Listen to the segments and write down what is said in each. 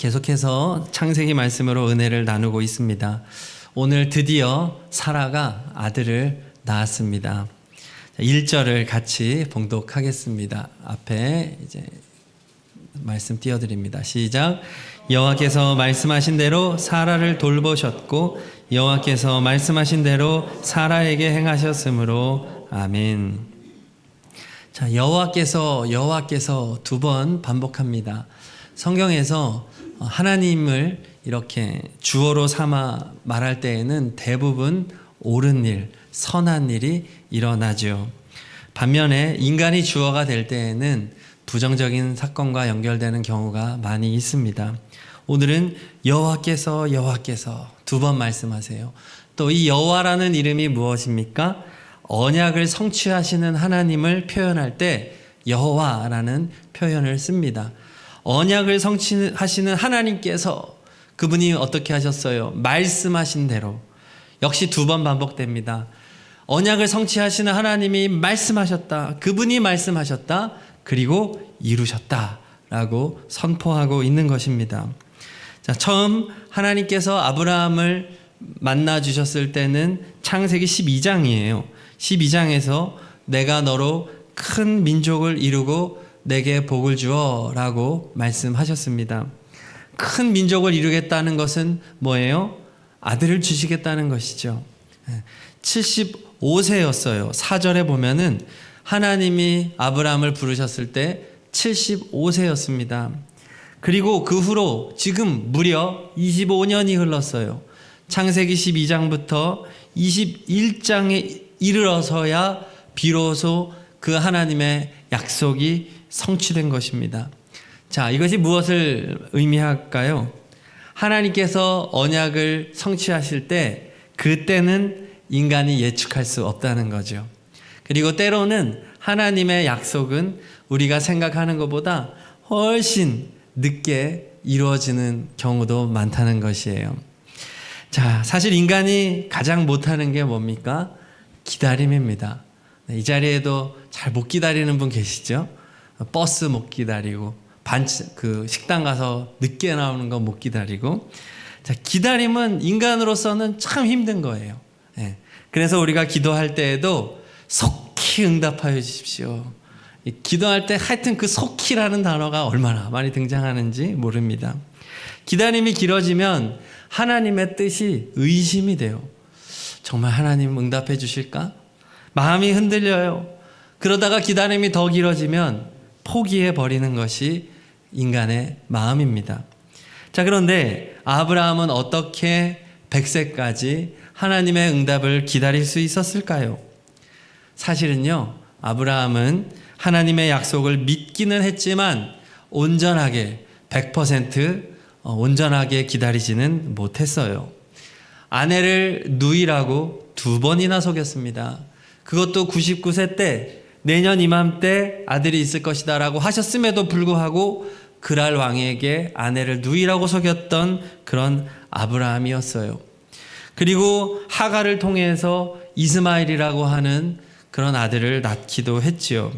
계속해서 창세기 말씀으로 은혜를 나누고 있습니다. 오늘 드디어 사라가 아들을 낳았습니다. 1절을 같이 봉독하겠습니다. 앞에 이제 말씀 띄워드립니다. 시작. 여호와께서 말씀하신 대로 사라를 돌보셨고 여호와께서 말씀하신 대로 사라에게 행하셨으므로 아멘. 자, 여호와께서 두 번 반복합니다. 성경에서 하나님을 이렇게 주어로 삼아 말할 때에는 대부분 옳은 일, 선한 일이 일어나죠. 반면에 인간이 주어가 될 때에는 부정적인 사건과 연결되는 경우가 많이 있습니다. 오늘은 여호와께서 두 번 말씀하세요. 또 이 여호와라는 이름이 무엇입니까? 언약을 성취하시는 하나님을 표현할 때 여호와라는 표현을 씁니다. 언약을 성취하시는 하나님께서 그분이 어떻게 하셨어요? 말씀하신 대로. 역시 두 번 반복됩니다. 언약을 성취하시는 하나님이 말씀하셨다. 그분이 말씀하셨다. 그리고 이루셨다. 라고 선포하고 있는 것입니다. 자, 처음 하나님께서 아브라함을 만나 주셨을 때는 창세기 12장이에요. 12장에서 내가 너로 큰 민족을 이루고 내게 복을 주어 라고 말씀하셨습니다. 큰 민족을 이루겠다는 것은 뭐예요? 아들을 주시겠다는 것이죠. 75세였어요. 4절에 보면은 하나님이 아브라함을 부르셨을 때 75세였습니다. 그리고 그 후로 지금 무려 25년이 흘렀어요. 창세기 12장부터 21장에 이르러서야 비로소 그 하나님의 약속이 성취된 것입니다. 자, 이것이 무엇을 의미할까요? 하나님께서 언약을 성취하실 때 그때는 인간이 예측할 수 없다는 거죠. 그리고 때로는 하나님의 약속은 우리가 생각하는 것보다 훨씬 늦게 이루어지는 경우도 많다는 것이에요. 자, 사실 인간이 가장 못하는 게 뭡니까? 기다림입니다. 이 자리에도 잘 못 기다리는 분 계시죠? 버스 못 기다리고 식당 가서 늦게 나오는 거 못 기다리고. 자, 기다림은 인간으로서는 참 힘든 거예요. 그래서 우리가 기도할 때에도 속히 응답하여 주십시오. 기도할 때 하여튼 그 속히라는 단어가 얼마나 많이 등장하는지 모릅니다. 기다림이 길어지면 하나님의 뜻이 의심이 돼요. 정말 하나님 응답해 주실까? 마음이 흔들려요. 그러다가 기다림이 더 길어지면 포기해 버리는 것이 인간의 마음입니다. 자, 그런데 아브라함은 어떻게 100세까지 하나님의 응답을 기다릴 수 있었을까요? 사실은요, 아브라함은 하나님의 약속을 믿기는 했지만 온전하게 100% 온전하게 기다리지는 못했어요. 아내를 누이라고 2번이나 속였습니다. 그것도 99세 때 내년 이맘때 아들이 있을 것이다 라고 하셨음에도 불구하고 그랄 왕에게 아내를 누이라고 속였던 그런 아브라함이었어요. 그리고 하갈을 통해서 이스마엘이라고 하는 그런 아들을 낳기도 했지요.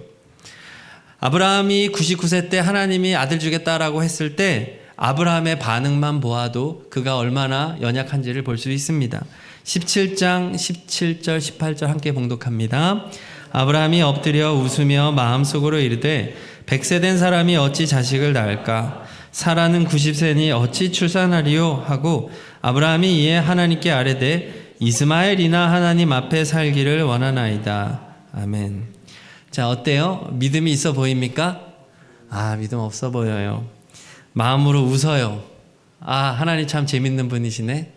아브라함이 99세 때 하나님이 아들 주겠다라고 했을 때 아브라함의 반응만 보아도 그가 얼마나 연약한지를 볼 수 있습니다. 17장 17절 18절 함께 봉독합니다. 아브라함이 엎드려 웃으며 마음속으로 이르되 100세 된 사람이 어찌 자식을 낳을까? 사라는 90세니 어찌 출산하리요? 하고 아브라함이 이에 하나님께 아뢰되 이스마엘이나 하나님 앞에 살기를 원하나이다. 아멘. 자, 어때요? 믿음이 있어 보입니까? 믿음 없어 보여요. 마음으로 웃어요. 하나님 참 재밌는 분이시네.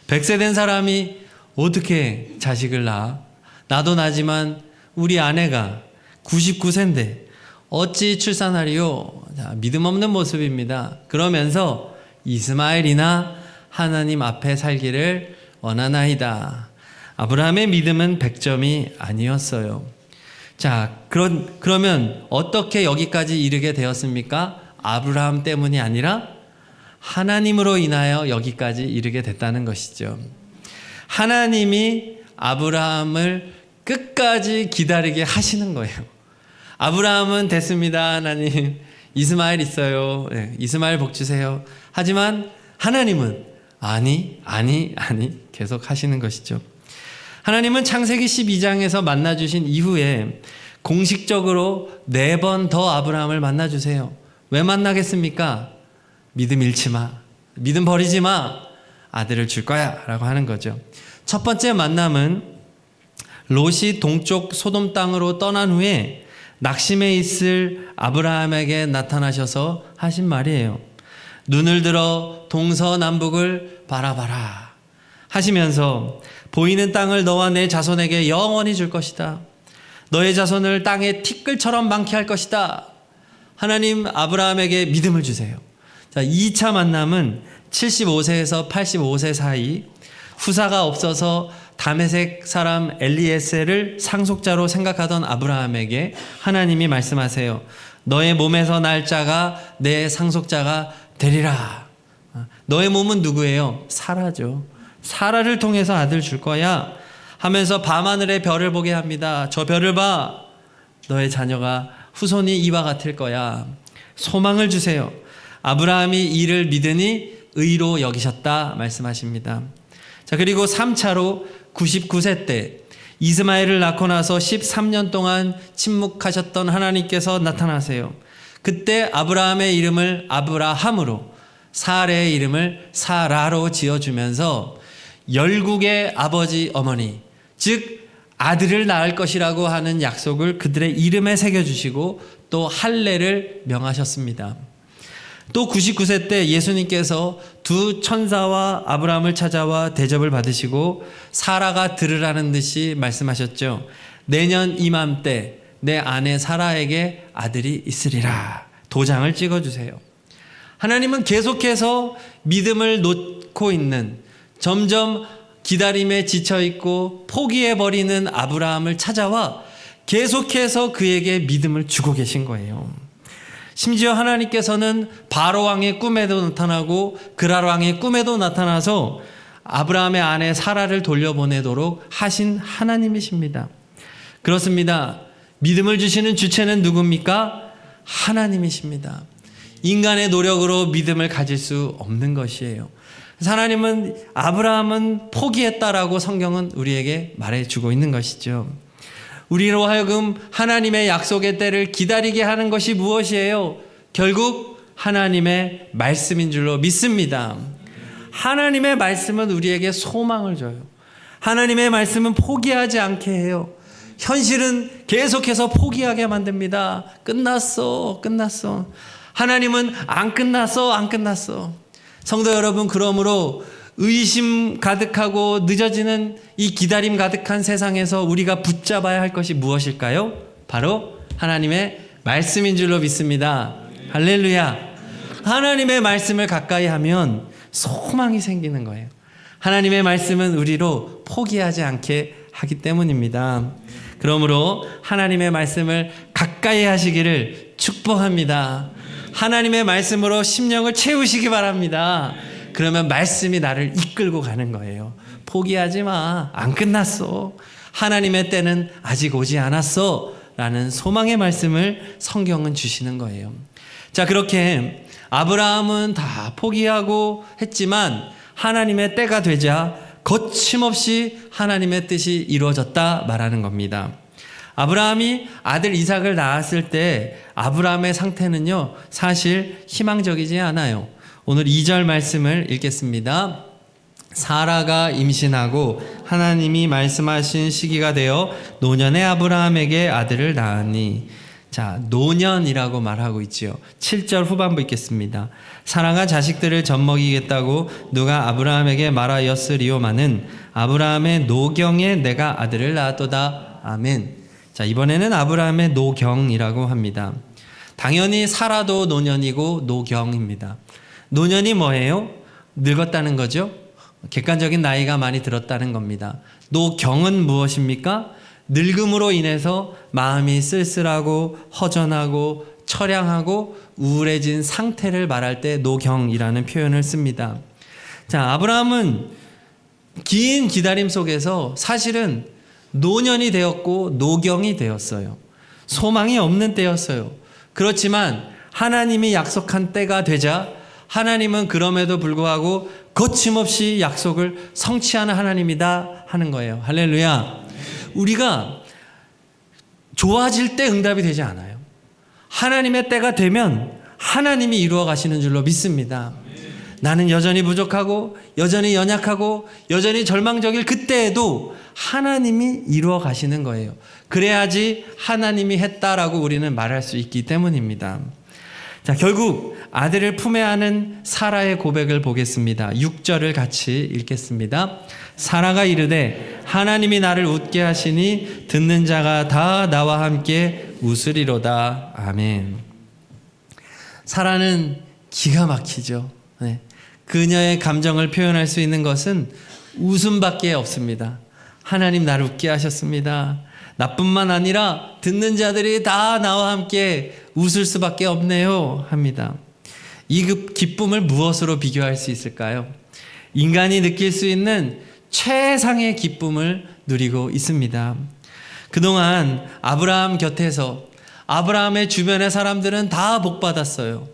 100세 된 사람이 어떻게 자식을 낳아? 나도 나지만 우리 아내가 99세인데 어찌 출산하리요? 자, 믿음 없는 모습입니다. 그러면서 이스마엘이나 하나님 앞에 살기를 원하나이다. 아브라함의 믿음은 100점이 아니었어요. 자, 그러면 어떻게 여기까지 이르게 되었습니까? 아브라함 때문이 아니라 하나님으로 인하여 여기까지 이르게 됐다는 것이죠. 하나님이 아브라함을 끝까지 기다리게 하시는 거예요. 아브라함은 됐습니다. 하나님 이스마엘 있어요. 네, 이스마엘 복 주세요. 하지만 하나님은 아니 계속 하시는 것이죠. 하나님은 창세기 12장에서 만나주신 이후에 공식적으로 4번 더 아브라함을 만나주세요. 왜 만나겠습니까? 믿음 잃지 마. 믿음 버리지 마. 아들을 줄 거야 라고 하는 거죠. 첫 번째 만남은 롯이 동쪽 소돔 땅으로 떠난 후에 낙심해 있을 아브라함에게 나타나셔서 하신 말이에요. 눈을 들어 동서남북을 바라봐라 하시면서 보이는 땅을 너와 내 자손에게 영원히 줄 것이다. 너의 자손을 땅에 티끌처럼 많게 할 것이다. 하나님 아브라함에게 믿음을 주세요. 자, 2차 만남은 75세에서 85세 사이 후사가 없어서 다메섹 사람 엘리에셀을 상속자로 생각하던 아브라함에게 하나님이 말씀하세요. 너의 몸에서 날 자가 내 상속자가 되리라. 너의 몸은 누구예요? 사라죠. 사라를 통해서 아들 줄 거야 하면서 밤하늘의 별을 보게 합니다. 저 별을 봐. 너의 자녀가 후손이 이와 같을 거야. 소망을 주세요. 아브라함이 이를 믿으니 의로 여기셨다 말씀하십니다. 자, 그리고 3차로 99세 때 이스마엘을 낳고 나서 13년 동안 침묵하셨던 하나님께서 나타나세요. 그때 아브라함의 이름을 아브라함으로, 사레의 이름을 사라로 지어주면서 열국의 아버지 어머니, 즉 아들을 낳을 것이라고 하는 약속을 그들의 이름에 새겨주시고 또 할례를 명하셨습니다. 또 99세 때 예수님께서 두 천사와 아브라함을 찾아와 대접을 받으시고 사라가 들으라는 듯이 말씀하셨죠. 내년 이맘때 내 아내 사라에게 아들이 있으리라. 도장을 찍어주세요. 하나님은 계속해서 믿음을 놓고 있는, 점점 기다림에 지쳐있고 포기해버리는 아브라함을 찾아와 계속해서 그에게 믿음을 주고 계신 거예요. 심지어 하나님께서는 바로 왕의 꿈에도 나타나고 그랄 왕의 꿈에도 나타나서 아브라함의 아내 사라를 돌려보내도록 하신 하나님이십니다. 그렇습니다. 믿음을 주시는 주체는 누굽니까? 하나님이십니다. 인간의 노력으로 믿음을 가질 수 없는 것이에요. 하나님은 아브라함은 포기했다라고 성경은 우리에게 말해주고 있는 것이죠. 우리로 하여금 하나님의 약속의 때를 기다리게 하는 것이 무엇이에요? 결국 하나님의 말씀인 줄로 믿습니다. 하나님의 말씀은 우리에게 소망을 줘요. 하나님의 말씀은 포기하지 않게 해요. 현실은 계속해서 포기하게 만듭니다. 끝났어. 하나님은 안 끝났어. 성도 여러분, 그러므로 의심 가득하고 늦어지는 이 기다림 가득한 세상에서 우리가 붙잡아야 할 것이 무엇일까요? 바로 하나님의 말씀인 줄로 믿습니다. 할렐루야. 하나님의 말씀을 가까이 하면 소망이 생기는 거예요. 하나님의 말씀은 우리로 포기하지 않게 하기 때문입니다. 그러므로 하나님의 말씀을 가까이 하시기를 축복합니다. 하나님의 말씀으로 심령을 채우시기 바랍니다. 그러면 말씀이 나를 이끌고 가는 거예요. 포기하지 마. 안 끝났어. 하나님의 때는 아직 오지 않았어. 라는 소망의 말씀을 성경은 주시는 거예요. 자, 그렇게 아브라함은 다 포기하고 했지만 하나님의 때가 되자 거침없이 하나님의 뜻이 이루어졌다 말하는 겁니다. 아브라함이 아들 이삭을 낳았을 때 아브라함의 상태는요, 사실 희망적이지 않아요. 오늘 2절 말씀을 읽겠습니다. 사라가 임신하고 하나님이 말씀하신 시기가 되어 노년의 아브라함에게 아들을 낳으니. 자, 노년이라고 말하고 있지요. 7절 후반부 읽겠습니다. 사라가 자식들을 젖먹이겠다고 누가 아브라함에게 말하였으리오마는 아브라함의 노경에 내가 아들을 낳았도다. 아멘. 자, 이번에는 아브라함의 노경이라고 합니다. 당연히 사라도 노년이고 노경입니다. 노년이 뭐예요? 늙었다는 거죠. 객관적인 나이가 많이 들었다는 겁니다. 노경은 무엇입니까? 늙음으로 인해서 마음이 쓸쓸하고 허전하고 처량하고 우울해진 상태를 말할 때 노경이라는 표현을 씁니다. 자, 아브라함은 긴 기다림 속에서 사실은 노년이 되었고 노경이 되었어요. 소망이 없는 때였어요. 그렇지만 하나님이 약속한 때가 되자 하나님은 그럼에도 불구하고 거침없이 약속을 성취하는 하나님이다 하는 거예요. 할렐루야. 우리가 좋아질 때 응답이 되지 않아요. 하나님의 때가 되면 하나님이 이루어 가시는 줄로 믿습니다. 나는 여전히 부족하고 여전히 연약하고 여전히 절망적일 그때에도 하나님이 이루어 가시는 거예요. 그래야지 하나님이 했다라고 우리는 말할 수 있기 때문입니다. 자, 결국 아들을 품에 안은 사라의 고백을 보겠습니다. 6절을 같이 읽겠습니다. 사라가 이르되 하나님이 나를 웃게 하시니 듣는 자가 다 나와 함께 웃으리로다. 아멘. 사라는 기가 막히죠. 네. 그녀의 감정을 표현할 수 있는 것은 웃음밖에 없습니다. 하나님 나를 웃게 하셨습니다. 나뿐만 아니라 듣는 자들이 다 나와 함께 웃을 수밖에 없네요 합니다. 이 기쁨을 무엇으로 비교할 수 있을까요? 인간이 느낄 수 있는 최상의 기쁨을 누리고 있습니다. 그동안 아브라함 곁에서 아브라함의 주변의 사람들은 다 복받았어요.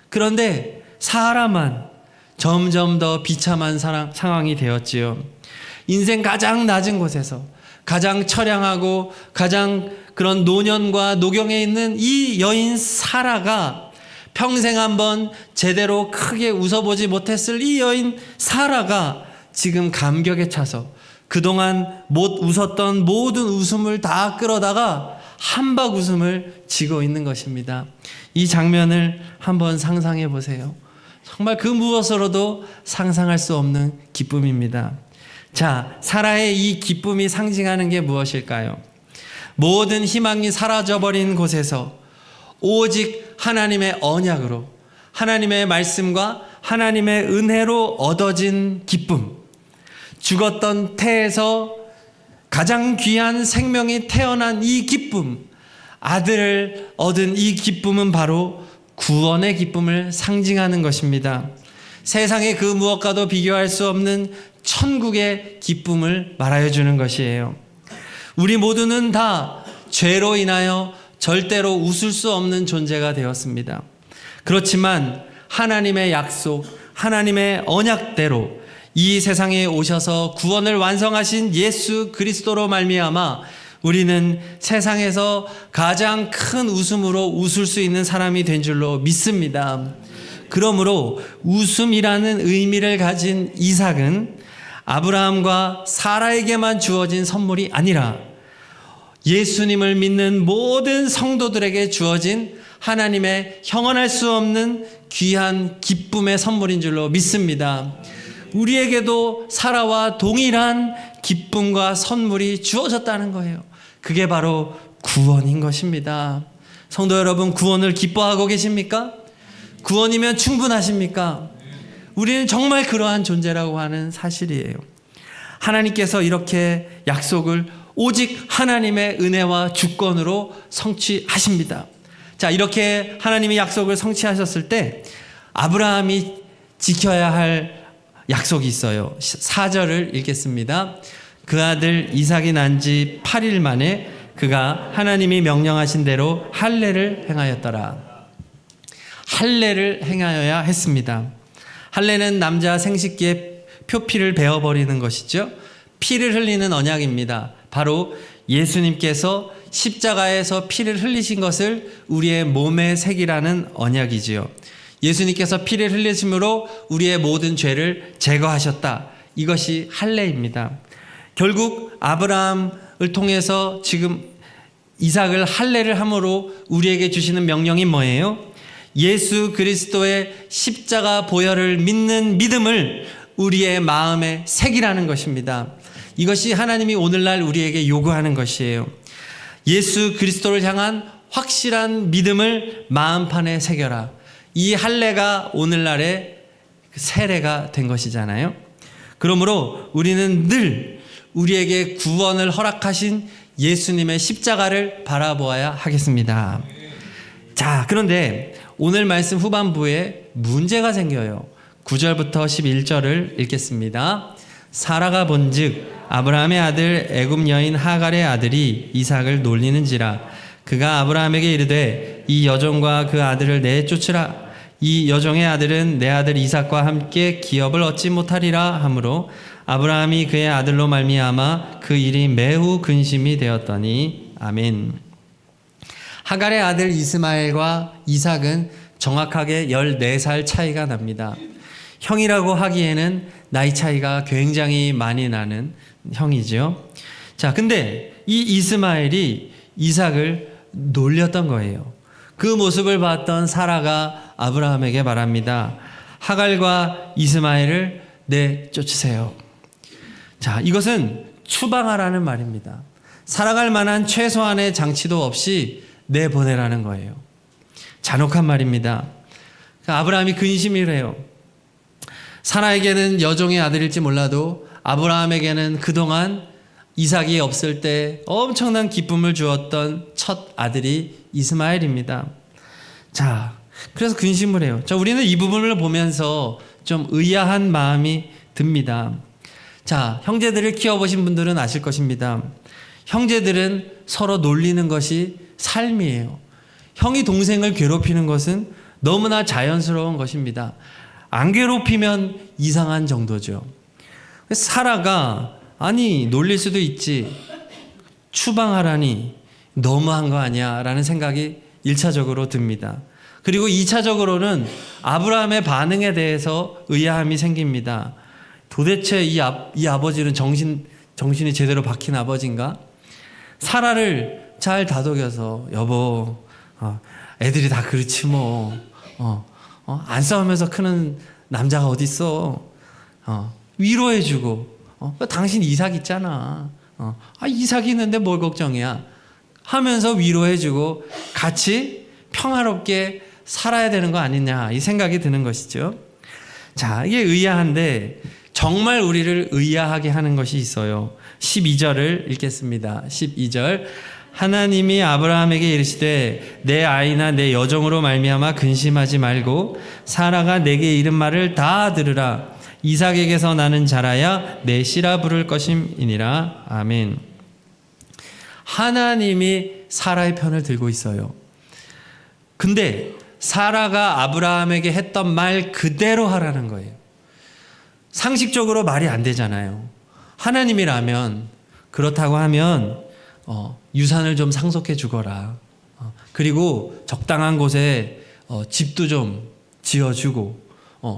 그런데 사라만 점점 더 비참한 상황이 되었지요. 인생 가장 낮은 곳에서 가장 처량하고 가장 그런 노년과 노경에 있는 이 여인 사라가 평생 한번 제대로 크게 웃어보지 못했을 이 여인 사라가 지금 감격에 차서 그동안 못 웃었던 모든 웃음을 다 끌어다가 한박 웃음을 지고 있는 것입니다. 이 장면을 한번 상상해 보세요. 정말 그 무엇으로도 상상할 수 없는 기쁨입니다. 자, 사라의 이 기쁨이 상징하는 게 무엇일까요? 모든 희망이 사라져버린 곳에서 오직 하나님의 언약으로 하나님의 말씀과 하나님의 은혜로 얻어진 기쁨, 죽었던 태에서 가장 귀한 생명이 태어난 이 기쁨, 아들을 얻은 이 기쁨은 바로 구원의 기쁨을 상징하는 것입니다. 세상의 그 무엇과도 비교할 수 없는 천국의 기쁨을 말하여 주는 것이에요. 우리 모두는 다 죄로 인하여 절대로 웃을 수 없는 존재가 되었습니다. 그렇지만 하나님의 약속, 하나님의 언약대로 이 세상에 오셔서 구원을 완성하신 예수 그리스도로 말미암아 우리는 세상에서 가장 큰 웃음으로 웃을 수 있는 사람이 된 줄로 믿습니다. 그러므로 웃음이라는 의미를 가진 이삭은 아브라함과 사라에게만 주어진 선물이 아니라 예수님을 믿는 모든 성도들에게 주어진 하나님의 형언할 수 없는 귀한 기쁨의 선물인 줄로 믿습니다. 우리에게도 사라와 동일한 기쁨과 선물이 주어졌다는 거예요. 그게 바로 구원인 것입니다. 성도 여러분, 구원을 기뻐하고 계십니까? 구원이면 충분하십니까? 우리는 정말 그러한 존재라고 하는 사실이에요. 하나님께서 이렇게 약속을 오직 하나님의 은혜와 주권으로 성취하십니다. 자, 이렇게 하나님이 약속을 성취하셨을 때 아브라함이 지켜야 할 약속이 있어요. 4절을 읽겠습니다. 그 아들 이삭이 난 지 8일 만에 그가 하나님이 명령하신 대로 할례를 행하였더라. 할례를 행하여야 했습니다. 할례는 남자 생식기의 표피를 베어버리는 것이죠. 피를 흘리는 언약입니다. 바로 예수님께서 십자가에서 피를 흘리신 것을 우리의 몸에 새기라는 언약이지요. 예수님께서 피를 흘리심으로 우리의 모든 죄를 제거하셨다. 이것이 할례입니다. 결국 아브라함을 통해서 지금 이삭을 할례를 함으로 우리에게 주시는 명령이 뭐예요? 예수 그리스도의 십자가 보혈을 믿는 믿음을 우리의 마음에 새기라는 것입니다. 이것이 하나님이 오늘날 우리에게 요구하는 것이에요. 예수 그리스도를 향한 확실한 믿음을 마음판에 새겨라. 이 할례가 오늘날의 세례가 된 것이잖아요. 그러므로 우리는 늘 우리에게 구원을 허락하신 예수님의 십자가를 바라보아야 하겠습니다. 자, 그런데 오늘 말씀 후반부에 문제가 생겨요. 9절부터 11절을 읽겠습니다. 사라가 본즉 아브라함의 아들 애굽 여인 하갈의 아들이 이삭을 놀리는지라 그가 아브라함에게 이르되 이 여종과 그 아들을 내쫓으라. 이 여종의 아들은 내 아들 이삭과 함께 기업을 얻지 못하리라 하므로 아브라함이 그의 아들로 말미암아 그 일이 매우 근심이 되었더니. 아멘. 하갈의 아들 이스마엘과 이삭은 정확하게 14살 차이가 납니다. 형이라고 하기에는 나이 차이가 굉장히 많이 나는 형이죠. 자, 근데 이 이스마엘이 이삭을 놀렸던 거예요. 그 모습을 봤던 사라가 아브라함에게 말합니다. 하갈과 이스마엘을 내쫓으세요. 자, 이것은 추방하라는 말입니다. 살아갈 만한 최소한의 장치도 없이 내보내라는 거예요. 잔혹한 말입니다. 아브라함이 근심을 해요. 사라에게는 여종의 아들일지 몰라도 아브라함에게는 그동안 이삭이 없을 때 엄청난 기쁨을 주었던 첫 아들이 이스마엘입니다. 자, 그래서 근심을 해요. 자, 우리는 이 부분을 보면서 좀 의아한 마음이 듭니다. 자, 형제들을 키워보신 분들은 아실 것입니다. 형제들은 서로 놀리는 것이 삶이에요. 형이 동생을 괴롭히는 것은 너무나 자연스러운 것입니다. 안 괴롭히면 이상한 정도죠. 사라가 아니 놀릴 수도 있지, 추방하라니 너무한 거 아니야 라는 생각이 1차적으로 듭니다. 그리고 2차적으로는 아브라함의 반응에 대해서 의아함이 생깁니다. 도대체 이 아버지는 정신이 제대로 박힌 아버지인가? 사라를 잘 다독여서 여보, 애들이 다 그렇지 뭐, 안 싸우면서 크는 남자가 어딨어? 위로해주고, 당신 이삭 있잖아. 이삭 있는데 뭘 걱정이야? 하면서 위로해주고 같이 평화롭게 살아야 되는 거 아니냐, 이 생각이 드는 것이죠. 자, 이게 의아한데 정말 우리를 의아하게 하는 것이 있어요. 12절을 읽겠습니다. 12절. 하나님이 아브라함에게 이르시되 내 아이나 내 여종으로 말미암아 근심하지 말고 사라가 내게 이른 말을 다 들으라. 이삭에게서 나는 자라야 내 씨라 부를 것임이니라. 아멘. 하나님이 사라의 편을 들고 있어요. 근데 사라가 아브라함에게 했던 말 그대로 하라는 거예요. 상식적으로 말이 안 되잖아요. 하나님이라면 그렇다고 하면 유산을 좀 상속해 주거라. 그리고 적당한 곳에 집도 좀 지어주고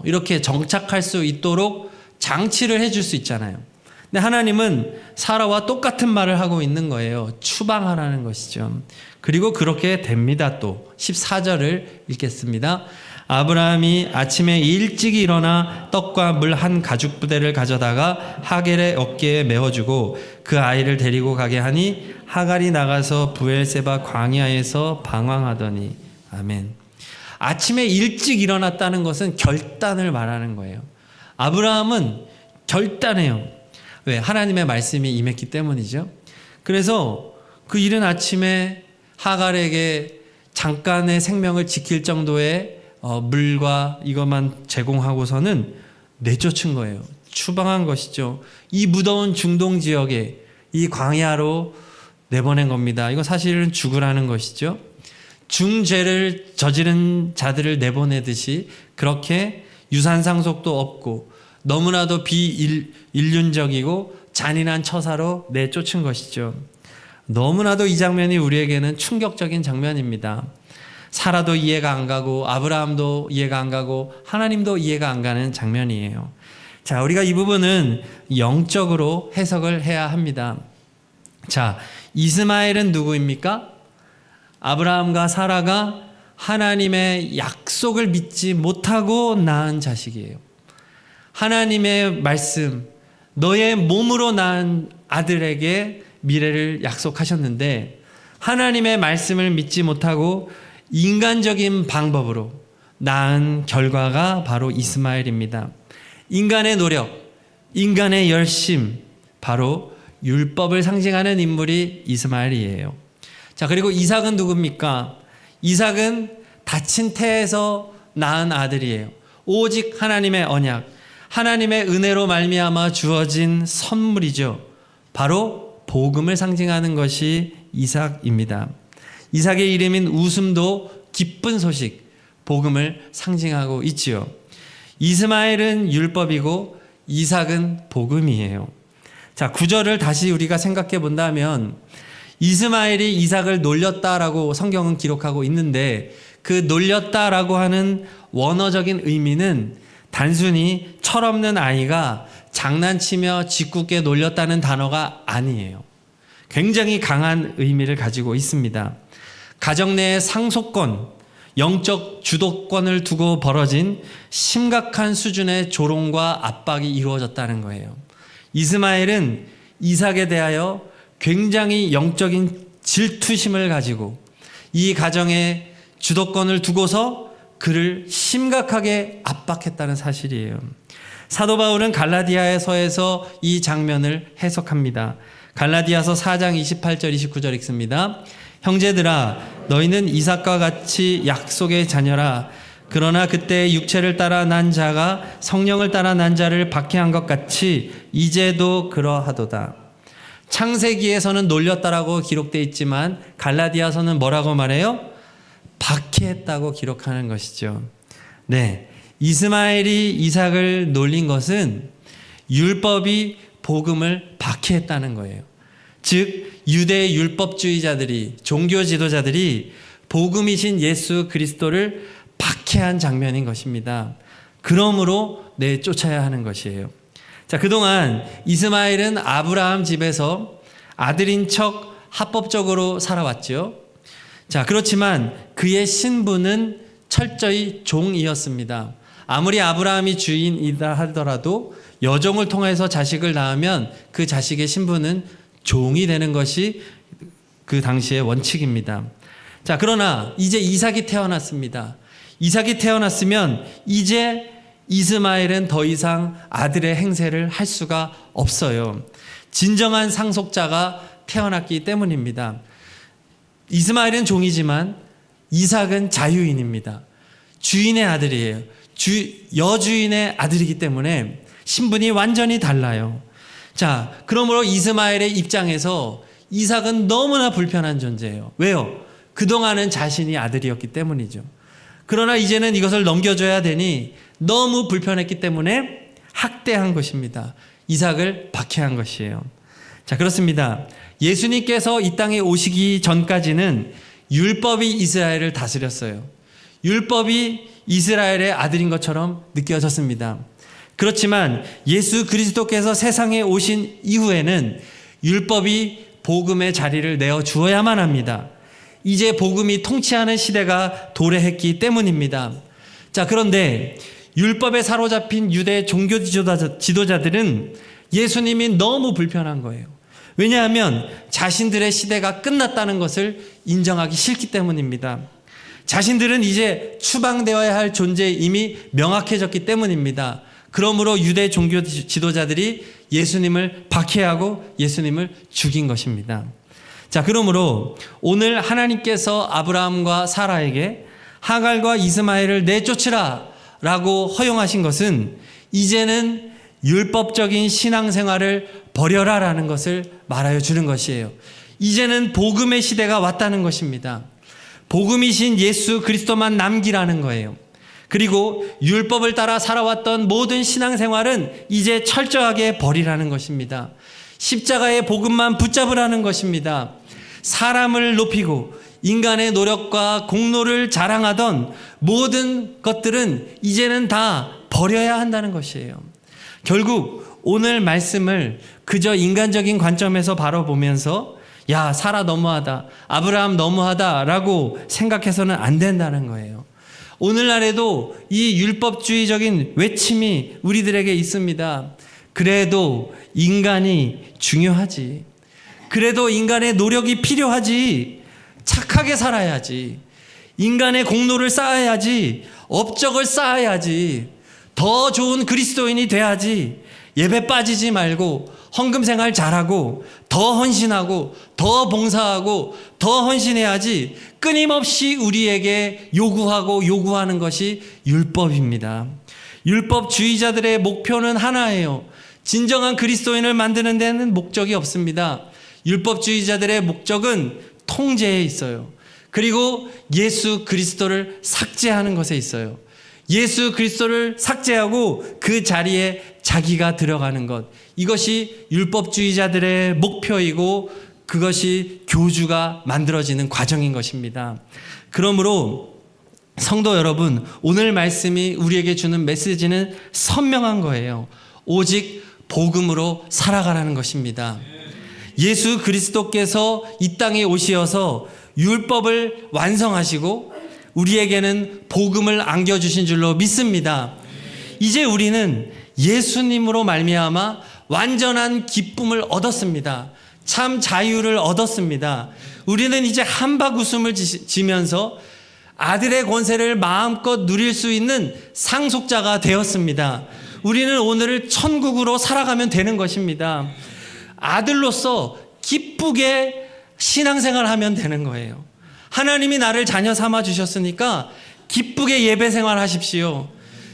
이렇게 정착할 수 있도록 장치를 해줄 수 있잖아요. 근데 하나님은 사라와 똑같은 말을 하고 있는 거예요. 추방하라는 것이죠. 그리고 그렇게 됩니다. 또 14절을 읽겠습니다. 아브라함이 아침에 일찍 일어나 떡과 물 한 가죽 부대를 가져다가 하갈의 어깨에 메어주고 그 아이를 데리고 가게 하니 하갈이 나가서 브엘세바 광야에서 방황하더니. 아멘. 아침에 일찍 일어났다는 것은 결단을 말하는 거예요. 아브라함은 결단해요. 왜? 하나님의 말씀이 임했기 때문이죠. 그래서 그 이른 아침에 하갈에게 잠깐의 생명을 지킬 정도의 물과 이것만 제공하고서는 내쫓은 거예요. 추방한 것이죠. 이 무더운 중동 지역에 이 광야로 내보낸 겁니다. 이거 사실은 죽으라는 것이죠. 중죄를 저지른 자들을 내보내듯이 그렇게 유산상속도 없고 너무나도 비인륜적이고 잔인한 처사로 내쫓은 것이죠. 너무나도 이 장면이 우리에게는 충격적인 장면입니다. 사라도 이해가 안 가고 아브라함도 이해가 안 가고 하나님도 이해가 안 가는 장면이에요. 자, 우리가 이 부분은 영적으로 해석을 해야 합니다. 자, 이스마엘은 누구입니까? 아브라함과 사라가 하나님의 약속을 믿지 못하고 낳은 자식이에요. 하나님의 말씀, 너의 몸으로 낳은 아들에게 미래를 약속하셨는데 하나님의 말씀을 믿지 못하고 인간적인 방법으로 낳은 결과가 바로 이스마엘입니다. 인간의 노력, 인간의 열심, 바로 율법을 상징하는 인물이 이스마엘이에요. 자, 그리고 이삭은 누굽니까? 이삭은 다친 태에서 낳은 아들이에요. 오직 하나님의 언약, 하나님의 은혜로 말미암아 주어진 선물이죠. 바로 복음을 상징하는 것이 이삭입니다. 이삭의 이름인 웃음도 기쁜 소식, 복음을 상징하고 있지요. 이스마엘은 율법이고 이삭은 복음이에요. 자, 9절을 다시 우리가 생각해 본다면 이스마엘이 이삭을 놀렸다라고 성경은 기록하고 있는데, 그 놀렸다라고 하는 원어적인 의미는 단순히 철없는 아이가 장난치며 짓궂게 놀렸다는 단어가 아니에요. 굉장히 강한 의미를 가지고 있습니다. 가정 내의 상속권, 영적 주도권을 두고 벌어진 심각한 수준의 조롱과 압박이 이루어졌다는 거예요. 이스마엘은 이삭에 대하여 굉장히 영적인 질투심을 가지고 이 가정의 주도권을 두고서 그를 심각하게 압박했다는 사실이에요. 사도 바울은 갈라디아서에서 이 장면을 해석합니다. 갈라디아서 4장 28절 29절 읽습니다. 형제들아, 너희는 이삭과 같이 약속의 자녀라. 그러나 그때 육체를 따라 난 자가 성령을 따라 난 자를 박해한 것 같이 이제도 그러하도다. 창세기에서는 놀렸다라고 기록되어 있지만 갈라디아서는 뭐라고 말해요? 박해했다고 기록하는 것이죠. 네, 이스마엘이 이삭을 놀린 것은 율법이 복음을 박해했다는 거예요. 즉 유대 율법주의자들이, 종교 지도자들이 복음이신 예수 그리스도를 박해한 장면인 것입니다. 그러므로 내쫓아야 하는 것이에요. 자, 그동안 이스마엘은 아브라함 집에서 아들인 척 합법적으로 살아왔죠. 자, 그렇지만 그의 신분은 철저히 종이었습니다. 아무리 아브라함이 주인이다 하더라도 여종을 통해서 자식을 낳으면 그 자식의 신분은 종이 되는 것이 그 당시의 원칙입니다. 자, 그러나 이제 이삭이 태어났습니다. 이삭이 태어났으면 이제 이스마엘은 더 이상 아들의 행세를 할 수가 없어요. 진정한 상속자가 태어났기 때문입니다. 이스마엘은 종이지만 이삭은 자유인입니다. 주인의 아들이에요. 여주인의 아들이기 때문에 신분이 완전히 달라요. 자, 그러므로 이스마엘의 입장에서 이삭은 너무나 불편한 존재예요. 왜요? 그동안은 자신이 아들이었기 때문이죠. 그러나 이제는 이것을 넘겨줘야 되니 너무 불편했기 때문에 학대한 것입니다. 이삭을 박해한 것이에요. 자, 그렇습니다. 예수님께서 이 땅에 오시기 전까지는 율법이 이스라엘을 다스렸어요. 율법이 이스라엘의 아들인 것처럼 느껴졌습니다. 그렇지만 예수 그리스도께서 세상에 오신 이후에는 율법이 복음의 자리를 내어 주어야만 합니다. 이제 복음이 통치하는 시대가 도래했기 때문입니다. 자, 그런데 율법에 사로잡힌 유대 종교 지도자들은 예수님이 너무 불편한 거예요. 왜냐하면 자신들의 시대가 끝났다는 것을 인정하기 싫기 때문입니다. 자신들은 이제 추방되어야 할 존재에 이미 명확해졌기 때문입니다. 그러므로 유대 종교 지도자들이 예수님을 박해하고 예수님을 죽인 것입니다. 자, 그러므로 오늘 하나님께서 아브라함과 사라에게 하갈과 이스마엘을 내쫓으라 라고 허용하신 것은 이제는 율법적인 신앙생활을 버려라 라는 것을 말하여 주는 것이에요. 이제는 복음의 시대가 왔다는 것입니다. 복음이신 예수 그리스도만 남기라는 거예요. 그리고 율법을 따라 살아왔던 모든 신앙생활은 이제 철저하게 버리라는 것입니다. 십자가의 복음만 붙잡으라는 것입니다. 사람을 높이고 인간의 노력과 공로를 자랑하던 모든 것들은 이제는 다 버려야 한다는 것이에요. 결국 오늘 말씀을 그저 인간적인 관점에서 바라보면서 야, 사라 너무하다, 아브라함 너무하다 라고 생각해서는 안 된다는 거예요. 오늘날에도 이 율법주의적인 외침이 우리들에게 있습니다. 그래도 인간이 중요하지. 그래도 인간의 노력이 필요하지. 착하게 살아야지. 인간의 공로를 쌓아야지. 업적을 쌓아야지. 더 좋은 그리스도인이 돼야지. 예배 빠지지 말고 헌금 생활 잘하고 더 헌신하고 더 봉사하고 더 헌신해야지. 끊임없이 우리에게 요구하는 것이 율법입니다. 율법주의자들의 목표는 하나예요. 진정한 그리스도인을 만드는 데는 목적이 없습니다. 율법주의자들의 목적은 통제에 있어요. 그리고 예수 그리스도를 삭제하는 것에 있어요. 예수 그리스도를 삭제하고 그 자리에 자기가 들어가는 것. 이것이 율법주의자들의 목표이고 그것이 교주가 만들어지는 과정인 것입니다. 그러므로 성도 여러분, 오늘 말씀이 우리에게 주는 메시지는 선명한 거예요. 오직 복음으로 살아가라는 것입니다. 예수 그리스도께서 이 땅에 오시어서 율법을 완성하시고 우리에게는 복음을 안겨주신 줄로 믿습니다. 이제 우리는 예수님으로 말미암아 완전한 기쁨을 얻었습니다. 참 자유를 얻었습니다. 우리는 이제 한박 웃음을 지면서 아들의 권세를 마음껏 누릴 수 있는 상속자가 되었습니다. 우리는 오늘을 천국으로 살아가면 되는 것입니다. 아들로서 기쁘게 신앙생활 하면 되는 거예요. 하나님이 나를 자녀 삼아 주셨으니까 기쁘게 예배 생활 하십시오.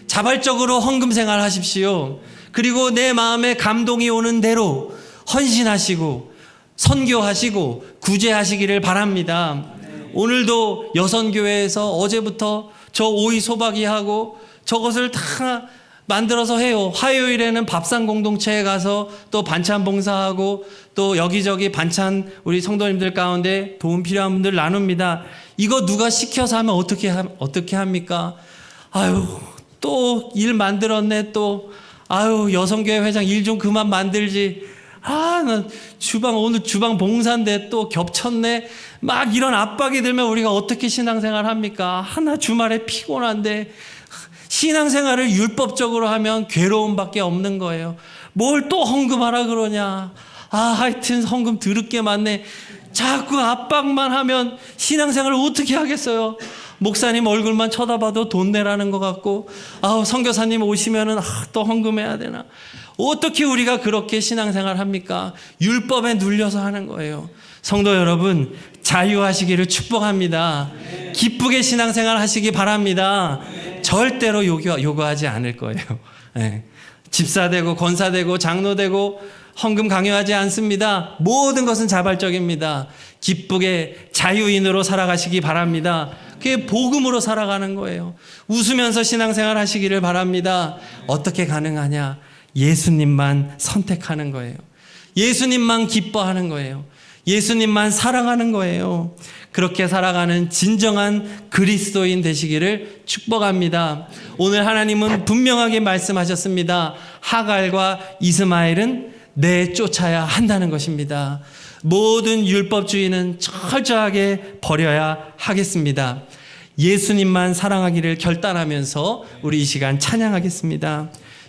자발적으로 헌금 생활 하십시오. 그리고 내 마음에 감동이 오는 대로 헌신하시고 선교하시고 구제하시기를 바랍니다. 오늘도 여선교회에서 어제부터 저 오이 소박이 하고 저것을 다 만들어서 해요. 화요일에는 밥상 공동체에 가서 또 반찬 봉사하고 또 여기저기 반찬 우리 성도님들 가운데 도움 필요한 분들 나눕니다. 이거 누가 시켜서 하면 어떻게 합니까? 아유, 또 일 만들었네 또. 아유, 여성교회 회장 일 좀 그만 만들지. 나 오늘 주방 봉사인데 또 겹쳤네. 막 이런 압박이 들면 우리가 어떻게 신앙생활 합니까? 나 주말에 피곤한데. 신앙생활을 율법적으로 하면 괴로움밖에 없는 거예요. 뭘 또 헌금하라 그러냐. 하여튼 헌금 드럽게 많네. 자꾸 압박만 하면 신앙생활을 어떻게 하겠어요? 목사님 얼굴만 쳐다봐도 돈 내라는 것 같고, 선교사님 오시면은 또 헌금해야 되나? 어떻게 우리가 그렇게 신앙생활 합니까? 율법에 눌려서 하는 거예요. 성도 여러분, 자유하시기를 축복합니다. 기쁘게 신앙생활 하시기 바랍니다. 절대로 요구하지 않을 거예요. 네. 집사되고 권사되고 장로되고 헌금 강요하지 않습니다. 모든 것은 자발적입니다. 기쁘게 자유인으로 살아가시기 바랍니다. 그게 복음으로 살아가는 거예요. 웃으면서 신앙생활 하시기를 바랍니다. 어떻게 가능하냐? 예수님만 선택하는 거예요. 예수님만 기뻐하는 거예요. 예수님만 사랑하는 거예요. 그렇게 살아가는 진정한 그리스도인 되시기를 축복합니다. 오늘 하나님은 분명하게 말씀하셨습니다. 하갈과 이스마엘은 내쫓아야 한다는 것입니다. 모든 율법주의는 철저하게 버려야 하겠습니다. 예수님만 사랑하기를 결단하면서 우리 이 시간 찬양하겠습니다.